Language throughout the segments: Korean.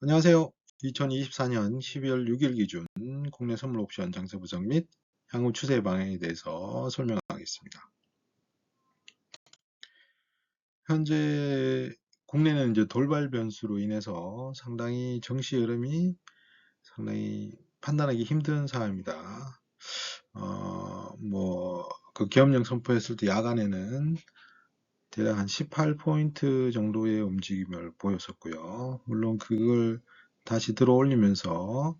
안녕하세요. 2024년 12월 6일 기준 국내 선물 옵션 장세 분석 및 향후 추세 방향에 대해서 설명하겠습니다. 현재 국내는 이제 돌발 변수로 인해서 상당히 정시 흐름이 상당히 판단하기 힘든 상황입니다. 그 계엄령 선포했을 때 야간에는 대략 한 18포인트 정도의 움직임을 보였었고요. 물론 그걸 다시 들어올리면서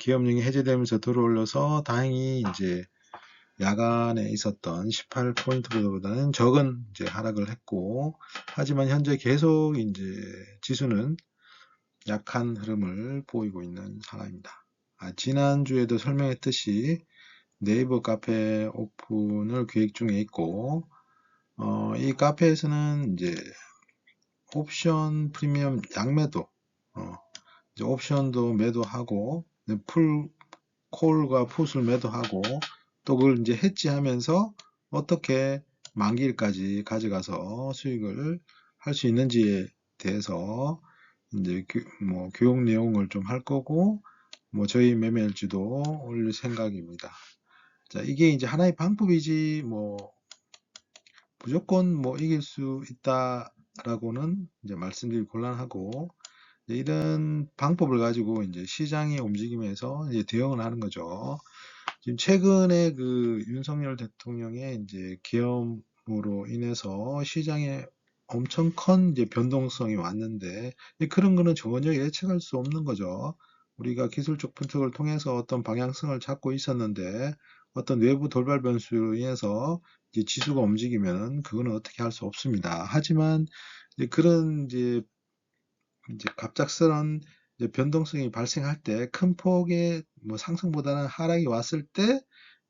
계엄령이 해제되면서 들어올려서 다행히 이제 야간에 있었던 18포인트보다는 적은 이제 하락을 했고, 하지만 현재 계속 이제 지수는 약한 흐름을 보이고 있는 상황입니다. 지난주에도 설명했듯이 네이버 카페 오픈을 계획 중에 있고, 이 카페에서는 이제 옵션 프리미엄 양매도, 이제 옵션도 매도하고, 풀 콜과 풋을 매도하고, 또 그걸 이제 해지하면서 어떻게 만기일까지 가져가서 수익을 할 수 있는지에 대해서 이제 교육 내용을 좀 할 거고, 저희 매매일지도 올릴 생각입니다. 자, 이게 이제 하나의 방법이지, 무조건 이길 수 있다라고는 이제 말씀드리기 곤란하고, 이런 방법을 가지고 이제 시장의 움직임에서 이제 대응을 하는 거죠. 지금 최근에 그 윤석열 대통령의 이제 계엄으로 인해서 시장에 엄청 큰 이제 변동성이 왔는데, 그런 거는 전혀 예측할 수 없는 거죠. 우리가 기술적 분석을 통해서 어떤 방향성을 잡고 있었는데, 어떤 외부 돌발 변수로 인해서 이제 지수가 움직이면 그거는 어떻게 할 수 없습니다. 하지만 이제 그런 이제 갑작스런 이제 변동성이 발생할 때 큰 폭의 상승보다는 하락이 왔을 때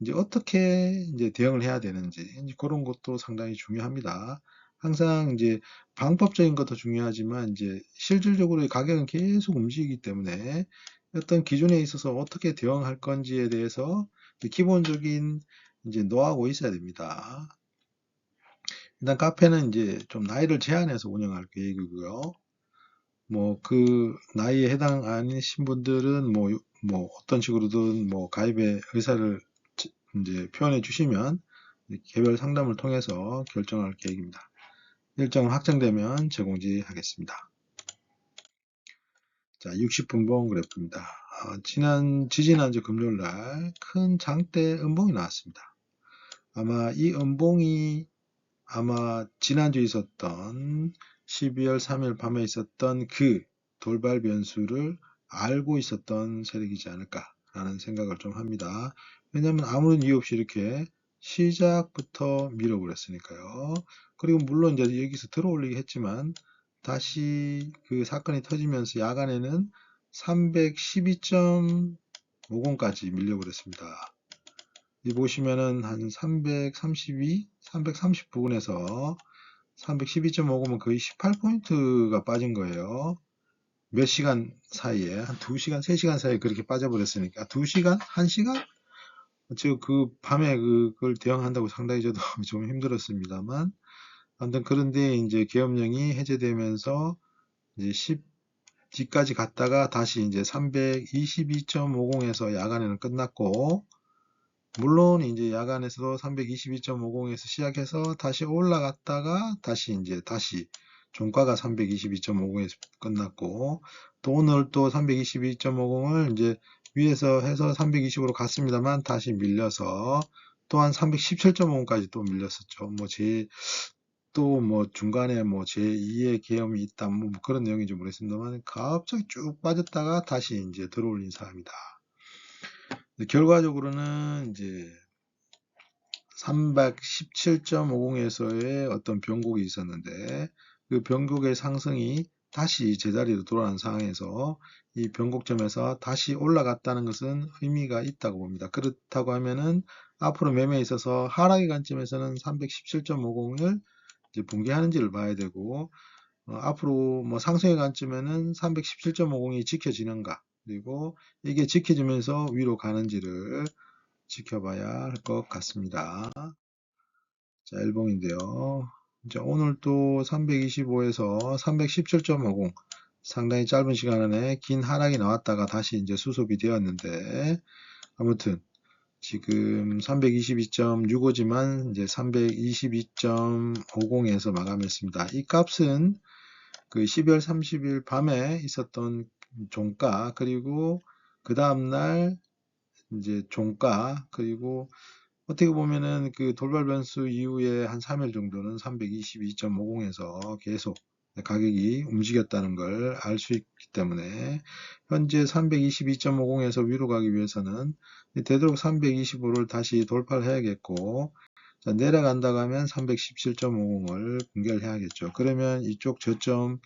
이제 어떻게 이제 대응을 해야 되는지 이제 그런 것도 상당히 중요합니다. 항상 이제 방법적인 것도 중요하지만 이제 실질적으로 가격은 계속 움직이기 때문에 어떤 기준에 있어서 어떻게 대응할 건지에 대해서 기본적인 이제 노하우가 있어야 됩니다. 일단 카페는 이제 좀 나이를 제한해서 운영할 계획이고요. 그 나이에 해당 아니신 분들은 어떤 식으로든 가입의 의사를 이제 표현해 주시면 개별 상담을 통해서 결정할 계획입니다. 일정 확정되면 재공지하겠습니다. 자, 60분봉 그래프입니다. 지지난주 금요일 날 큰 장대 음봉이 나왔습니다. 아마 이 음봉이 지난주에 있었던 12월 3일 밤에 있었던 그 돌발 변수를 알고 있었던 세력이지 않을까라는 생각을 좀 합니다. 왜냐하면 아무런 이유 없이 이렇게 시작부터 밀어버렸으니까요. 그리고 물론 이제 여기서 들어올리기 했지만 다시 그 사건이 터지면서 야간에는 312.50까지 밀려버렸습니다. 이 보시면은 한 332, 330 부근에서 312.50은 거의 18포인트가 빠진 거예요. 몇 시간 사이에, 한 2시간, 3시간 사이에 그렇게 빠져버렸으니까, 2시간? 1시간? 그 밤에 그걸 대응한다고 상당히 저도 좀 힘들었습니다만, 아무튼 그런데 이제 계엄령이 해제되면서 이제 10 뒤까지 갔다가 다시 이제 322.50에서 야간에는 끝났고, 물론 이제 야간에서도 322.50에서 시작해서 다시 올라갔다가 다시 종가가 322.50에서 끝났고, 또 오늘 또 322.50을 이제 위에서 해서 320으로 갔습니다만 다시 밀려서 또한 317.50까지 또 밀렸었죠. 중간에 제2의 계엄이 있다 그런 내용인지 모르겠습니다만 갑자기 쭉 빠졌다가 다시 이제 들어올린 상황입니다. 결과적으로는 이제 317.50에서의 어떤 변곡이 있었는데, 그 변곡의 상승이 다시 제자리로 돌아온 상황에서 이 변곡점에서 다시 올라갔다는 것은 의미가 있다고 봅니다. 그렇다고 하면은 앞으로 매매에 있어서 하락의 관점에서는 317.50을 이제 붕괴하는지를 봐야 되고, 앞으로 상승의 관점에는 317.50이 지켜지는가, 그리고 이게 지켜지면서 위로 가는지를 지켜봐야 할 것 같습니다. 자, 일봉인데요. 이제 오늘 또 325에서 317.50, 상당히 짧은 시간 안에 긴 하락이 나왔다가 다시 이제 수습이 되었는데, 아무튼 지금 322.65지만 이제 322.50에서 마감했습니다. 이 값은 그 12월 30일 밤에 있었던 종가, 그리고 그 다음날 이제 종가, 그리고 어떻게 보면은 그 돌발 변수 이후에 한 3일 정도는 322.50에서 계속 가격이 움직였다는 걸 알 수 있기 때문에 현재 322.50에서 위로 가기 위해서는 되도록 325를 다시 돌파를 해야겠고, 자, 내려간다고 하면 317.50을 분결해야겠죠. 그러면 이쪽 저점인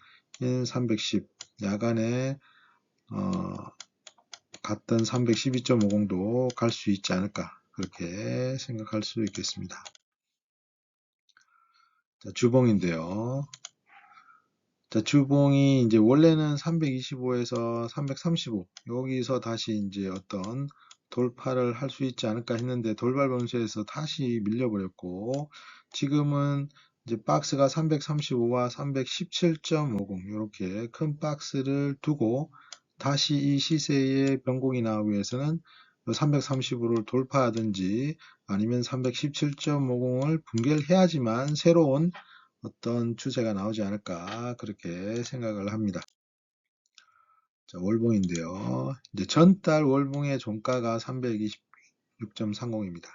310, 야간에 갔던 312.50도 갈 수 있지 않을까, 그렇게 생각할 수 있겠습니다. 자, 주봉인데요. 자, 주봉이 이제 원래는 325에서 335, 여기서 다시 이제 어떤 돌파를 할 수 있지 않을까 했는데 돌발 범위에서 다시 밀려버렸고, 지금은 이제 박스가 335와 317.50 이렇게 큰 박스를 두고 다시 이 시세의 변곡이 나오기 위해서는 335를 돌파하든지 아니면 317.50을 붕괴해야지만 새로운 어떤 추세가 나오지 않을까, 그렇게 생각을 합니다. 자, 월봉인데요. 이제 전달 월봉의 종가가 326.30입니다.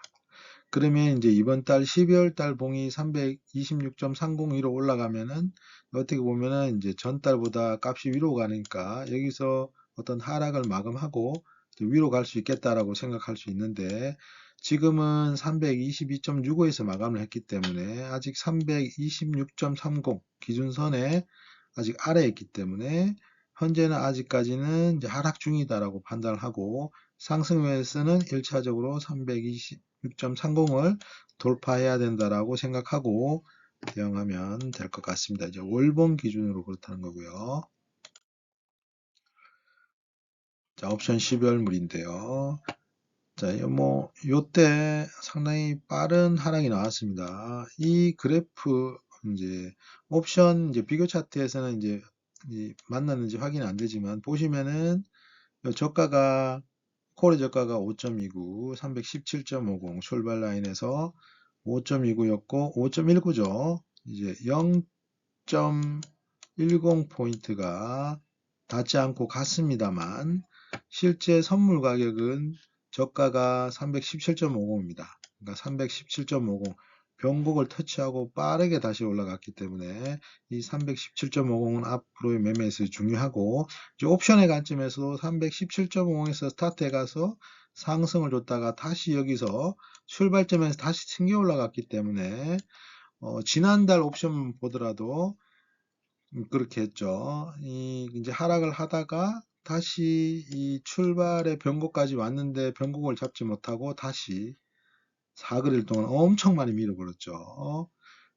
그러면 이제 이번 달 12월 달 봉이 326.30 위로 올라가면은 어떻게 보면은 이제 전달보다 값이 위로 가니까 여기서 어떤 하락을 마감하고 위로 갈 수 있겠다라고 생각할 수 있는데, 지금은 322.65에서 마감을 했기 때문에 아직 326.30 기준선에 아직 아래에 있기 때문에 현재는 아직까지는 이제 하락 중이다라고 판단을 하고, 상승에서는 1차적으로 326.30을 돌파해야 된다라고 생각하고 대응하면 될 것 같습니다. 이제 월봉 기준으로 그렇다는 거고요. 자, 옵션 12월물인데요. 자, 요때 상당히 빠른 하락이 나왔습니다. 이 그래프 이제 옵션 이제 비교 차트에서는 이제 만났는지 확인이 안 되지만 보시면은 요 저가가 콜의 저가가 5.29, 317.50 출발 라인에서 5.29였고 5.19죠. 이제 0.10 포인트가 닿지 않고 갔습니다만 실제 선물 가격은 저가가 317.50입니다. 그러니까 317.50 변곡을 터치하고 빠르게 다시 올라갔기 때문에 이 317.50은 앞으로의 매매에서 중요하고, 이제 옵션의 관점에서도 317.50에서 스타트해 가서 상승을 줬다가 다시 여기서 출발점에서 다시 튕겨 올라갔기 때문에 지난달 옵션 보더라도 그렇게 했죠. 이제 하락을 하다가 다시 이 출발의 변곡까지 왔는데 변곡을 잡지 못하고 다시 4거래일 동안 엄청 많이 밀어버렸죠.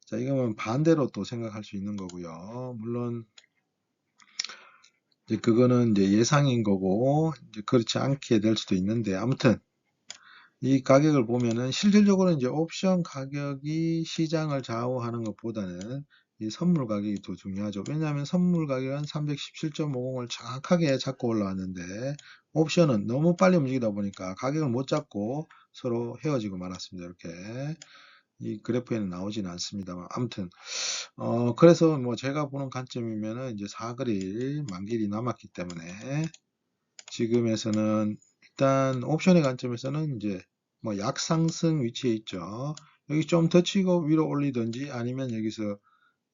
자, 이거는 반대로 또 생각할 수 있는 거고요. 물론 이제 그거는 이제 예상인 거고 이제 그렇지 않게 될 수도 있는데, 아무튼 이 가격을 보면은 실질적으로 이제 옵션 가격이 시장을 좌우하는 것보다는 이 선물 가격이 더 중요하죠. 왜냐하면 선물 가격은 317.50을 정확하게 잡고 올라왔는데 옵션은 너무 빨리 움직이다 보니까 가격을 못 잡고 서로 헤어지고 말았습니다. 이렇게 이 그래프에는 나오지는 않습니다만, 아무튼 그래서 뭐 제가 보는 관점이면은 이제 4거래일 만기일이 남았기 때문에 지금에서는 일단 옵션의 관점에서는 이제 뭐 약상승 위치에 있죠. 여기 좀 더 치고 위로 올리든지 아니면 여기서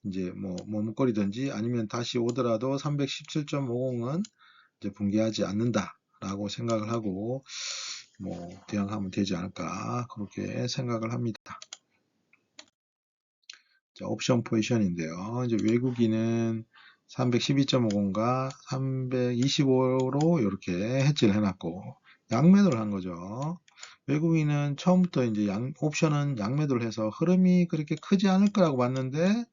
이제 뭐 머뭇거리든지 아니면 다시 오더라도 317.50은 이제 붕괴하지 않는다라고 생각을 하고 뭐 대응하면 되지 않을까, 그렇게 생각을 합니다. 자, 옵션 포지션인데요. 이제 외국인은 312.50과 325로 이렇게 해지를 해놨고 양매도를 한 거죠. 외국인은 처음부터 이제 옵션은 양매도를 해서 흐름이 그렇게 크지 않을 거라고 봤는데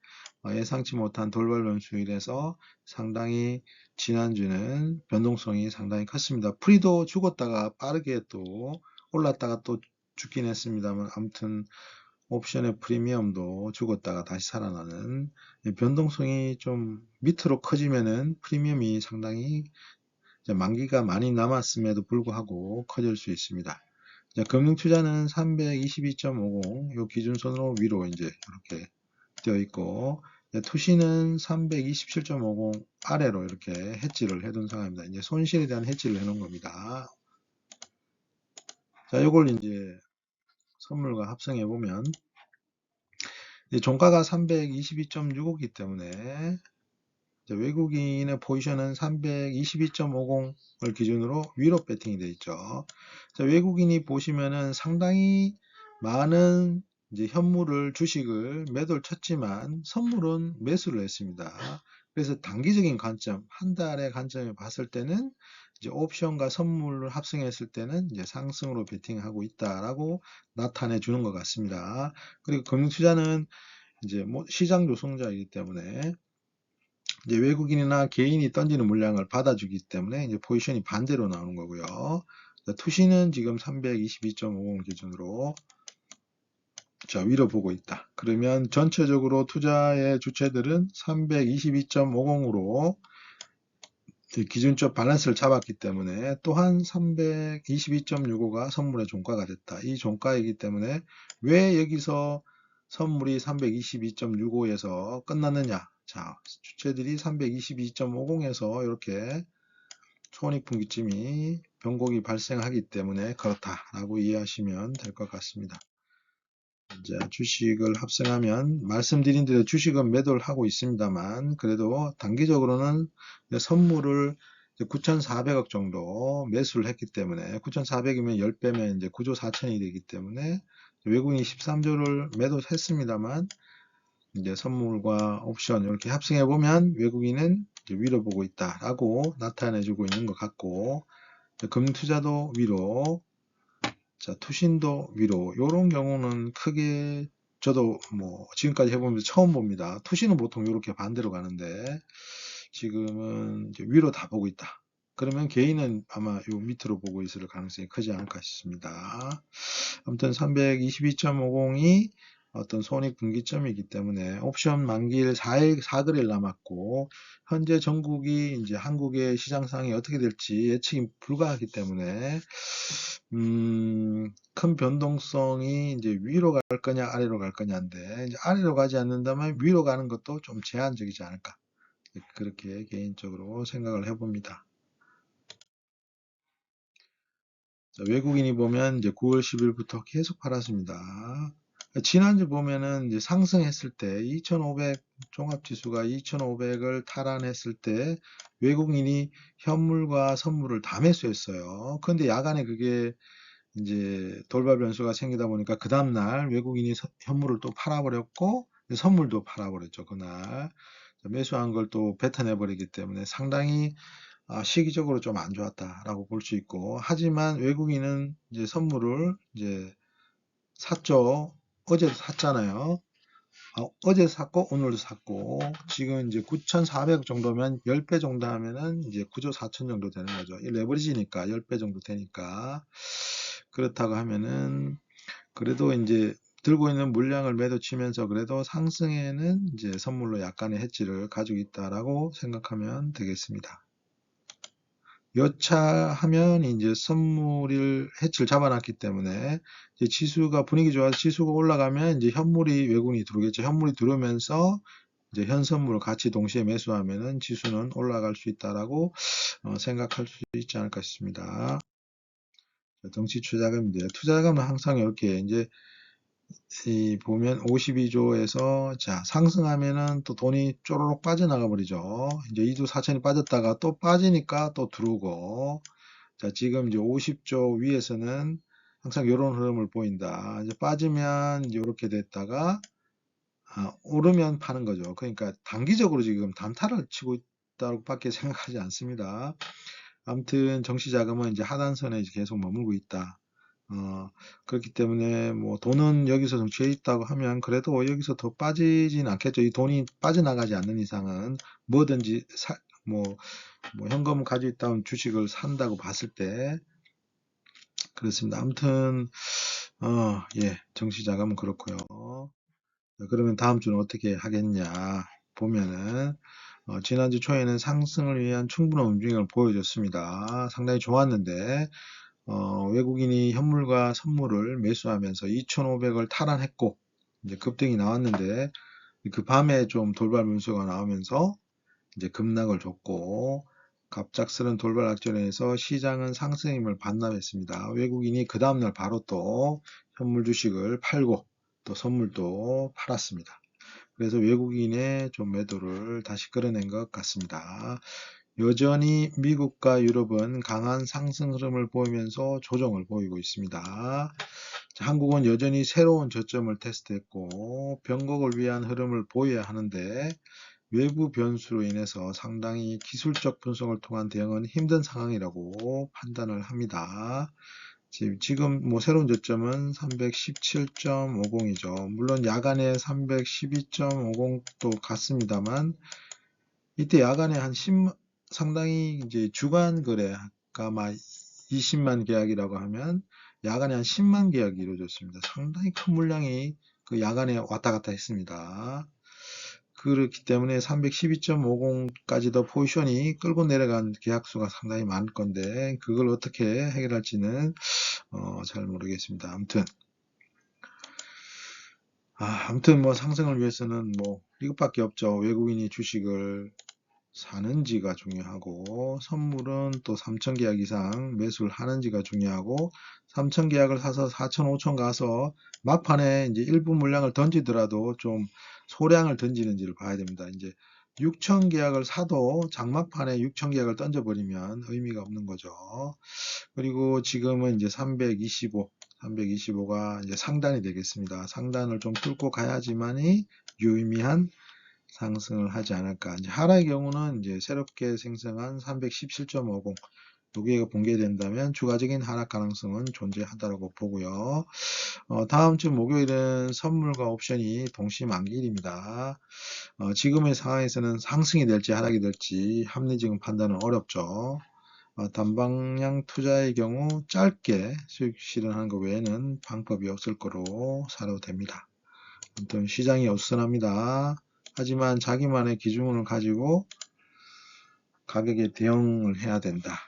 예상치 못한 돌발 변수일에서 상당히 지난주는 변동성이 상당히 컸습니다. 프리도 죽었다가 빠르게 또 올랐다가 또 죽긴 했습니다만, 아무튼 옵션의 프리미엄도 죽었다가 다시 살아나는 변동성이 좀 밑으로 커지면은 프리미엄이 상당히 만기가 많이 남았음에도 불구하고 커질 수 있습니다. 금융투자는 322.50 요 기준선으로 위로 이제 이렇게 되어 있고, 투시는 327.50 아래로 이렇게 해지를 해둔 상황입니다. 이제 손실에 대한 해지를 해놓은 겁니다. 자, 요걸 이제 선물과 합성해 보면 종가가 322.65이기 때문에 외국인의 포지션은 322.50을 기준으로 위로 배팅이 되어 있죠. 자, 외국인이 보시면은 상당히 많은 이제 현물을 주식을 매도를 쳤지만 선물은 매수를 했습니다. 그래서 단기적인 관점, 한 달의 관점에 봤을 때는 이제 옵션과 선물을 합성했을 때는 이제 상승으로 베팅하고 있다라고 나타내 주는 것 같습니다. 그리고 금융투자는 이제 뭐 시장 조성자이기 때문에 이제 외국인이나 개인이 던지는 물량을 받아주기 때문에 이제 포지션이 반대로 나오는 거고요. 투시는 지금 322.50 기준으로 위로 보고 있다. 그러면 전체적으로 투자의 주체들은 322.50으로 기준적 밸런스를 잡았기 때문에 또한 322.65가 선물의 종가가 됐다. 이 종가이기 때문에 왜 여기서 선물이 322.65에서 끝났느냐? 자, 주체들이 322.50에서 이렇게 손익분기점이 변곡이 발생하기 때문에 그렇다라고 이해하시면 될 것 같습니다. 이제 주식을 합성하면 말씀드린 대로 주식은 매도를 하고 있습니다만 그래도 단기적으로는 선물을 9,400억 정도 매수를 했기 때문에 9,400이면 10배면 이제 9조 4천이 되기 때문에 외국인이 13조를 매도했습니다만 이제 선물과 옵션 이렇게 합성해 보면 외국인은 위로 보고 있다라고 나타내주고 있는 것 같고 금투자도 위로, 자 투신도 위로. 이런 경우는 크게 저도 뭐 지금까지 해보면서 처음 봅니다. 투신은 보통 이렇게 반대로 가는데 지금은 이제 위로 다 보고 있다. 그러면 개인은 아마 요 밑으로 보고 있을 가능성이 크지 않을까 싶습니다. 아무튼 322.50이 어떤 손익분기점이기 때문에 옵션 만기일 4거래일 남았고 현재 전국이 이제 한국의 시장 상황이 어떻게 될지 예측이 불가하기 때문에 큰 변동성이 이제 위로 갈 거냐 아래로 갈 거냐인데 이제 아래로 가지 않는다면 위로 가는 것도 좀 제한적이지 않을까 그렇게 개인적으로 생각을 해봅니다. 자, 외국인이 보면 이제 9월 10일부터 계속 팔았습니다. 지난주 보면은 이제 상승했을 때 2500 종합지수가 2500을 탈환했을 때 외국인이 현물과 선물을 다 매수했어요. 그런데 야간에 그게 이제 돌발 변수가 생기다 보니까 그 다음날 외국인이 현물을 또 팔아버렸고 선물도 팔아버렸죠. 그날 매수한 걸 또 뱉어내버리기 때문에 상당히 시기적으로 좀 안 좋았다라고 볼 수 있고 하지만 외국인은 이제 선물을 이제 샀죠. 어제도 샀잖아요. 어제 샀고 오늘도 샀고 지금 이제 9,400 정도면 10배 정도 하면은 이제 9조 4천 정도 되는 거죠. 이 레버리지니까 10배 정도 되니까 그렇다고 하면은 그래도 이제 들고 있는 물량을 매도 치면서 그래도 상승에는 이제 선물로 약간의 해지를 가지고 있다라고 생각하면 되겠습니다. 여차하면 이제 선물을 해치를 잡아놨기 때문에 이제 지수가 분위기 좋아서 지수가 올라가면 이제 현물이 외국인이 들어오겠죠. 현물이 들어오면서 이제 현 선물을 같이 동시에 매수하면은 지수는 올라갈 수 있다라고 생각할 수 있지 않을까 싶습니다. 정치 투자금인데 투자금은 항상 이렇게 이제 보면 52조에서 자 상승하면은 또 돈이 쪼르륵 빠져나가 버리죠. 이제 2조 4천이 빠졌다가 또 빠지니까 또 들어오고 자 지금 이제 50조 위에서는 항상 이런 흐름을 보인다. 이제 빠지면 이렇게 됐다가 오르면 파는 거죠. 그러니까 단기적으로 지금 단타를 치고 있다고 밖에 생각하지 않습니다. 아무튼 정시자금은 이제 하단선에 이제 계속 머물고 있다. 그렇기 때문에 뭐 돈은 여기서 정치해 있다고 하면 그래도 여기서 더 빠지진 않겠죠. 이 돈이 빠져나가지 않는 이상은 뭐든지 뭐 현금을 가지고 있다면 주식을 산다고 봤을 때 그렇습니다. 아무튼 예, 정시자금은 그렇고요. 그러면 다음 주는 어떻게 하겠냐 보면은 지난주 초에는 상승을 위한 충분한 움직임을 보여줬습니다. 상당히 좋았는데 외국인이 현물과 선물을 매수하면서 2,500을 탈환했고 이제 급등이 나왔는데 그 밤에 좀 돌발 문수가 나오면서 이제 급락을 줬고 갑작스런 돌발 악재에서 시장은 상승임을 반납했습니다. 외국인이 그 다음날 바로 또 현물 주식을 팔고 또 선물도 팔았습니다. 그래서 외국인의 좀 매도를 다시 끌어낸 것 같습니다. 여전히 미국과 유럽은 강한 상승 흐름을 보이면서 조정을 보이고 있습니다. 한국은 여전히 새로운 저점을 테스트했고 변곡을 위한 흐름을 보여야 하는데 외부 변수로 인해서 상당히 기술적 분석을 통한 대응은 힘든 상황이라고 판단을 합니다. 지금 뭐 새로운 저점은 317.50이죠. 물론 야간에 312.50도 갔습니다만 이때 야간에 한 10만, 상당히 이제 주간 거래가 아마 20만 계약이라고 하면 야간에 한 10만 계약이 이루어졌습니다. 상당히 큰 물량이 그 야간에 왔다 갔다 했습니다. 그렇기 때문에 312.50까지도 포지션이 끌고 내려간 계약수가 상당히 많을 건데 그걸 어떻게 해결할지는 잘 모르겠습니다. 아무튼 뭐 상승을 위해서는 뭐 이것밖에 없죠. 외국인이 주식을 사는지가 중요하고 선물은 또 3천 계약 이상 매수를 하는지가 중요하고 3천 계약을 사서 4천 5천 가서 막판에 이제 일부 물량을 던지더라도 좀 소량을 던지는지를 봐야 됩니다. 이제 6천 계약을 사도 장막판에 6천 계약을 던져버리면 의미가 없는 거죠. 그리고 지금은 이제 325가 이제 상단이 되겠습니다. 상단을 좀 뚫고 가야지만이 유의미한 상승을 하지 않을까. 이제 하락의 경우는 이제 새롭게 생성한 317.50 여기가 붕괴된다면 추가적인 하락 가능성은 존재한다고 보고요. 다음 주 목요일은 선물과 옵션이 동시 만기일입니다. 지금의 상황에서는 상승이 될지 하락이 될지 합리적인 판단은 어렵죠. 단방향 투자의 경우 짧게 수익 실현하는 것 외에는 방법이 없을 거로 사도 됩니다. 아무튼 시장이 어수선합니다. 하지만 자기만의 기준을 가지고 가격에 대응을 해야 된다.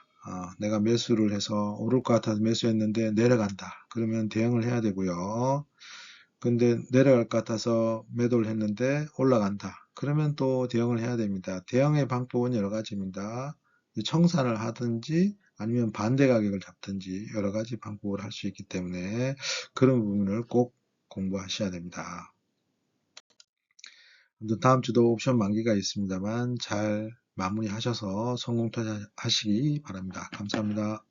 내가 매수를 해서 오를 것 같아서 매수했는데 내려간다. 그러면 대응을 해야 되고요. 근데 내려갈 것 같아서 매도를 했는데 올라간다. 그러면 또 대응을 해야 됩니다. 대응의 방법은 여러 가지입니다. 청산을 하든지 아니면 반대 가격을 잡든지 여러 가지 방법을 할 수 있기 때문에 그런 부분을 꼭 공부하셔야 됩니다. 다음 주도 옵션 만기가 있습니다만 잘 마무리하셔서 성공 투자하시기 바랍니다. 감사합니다.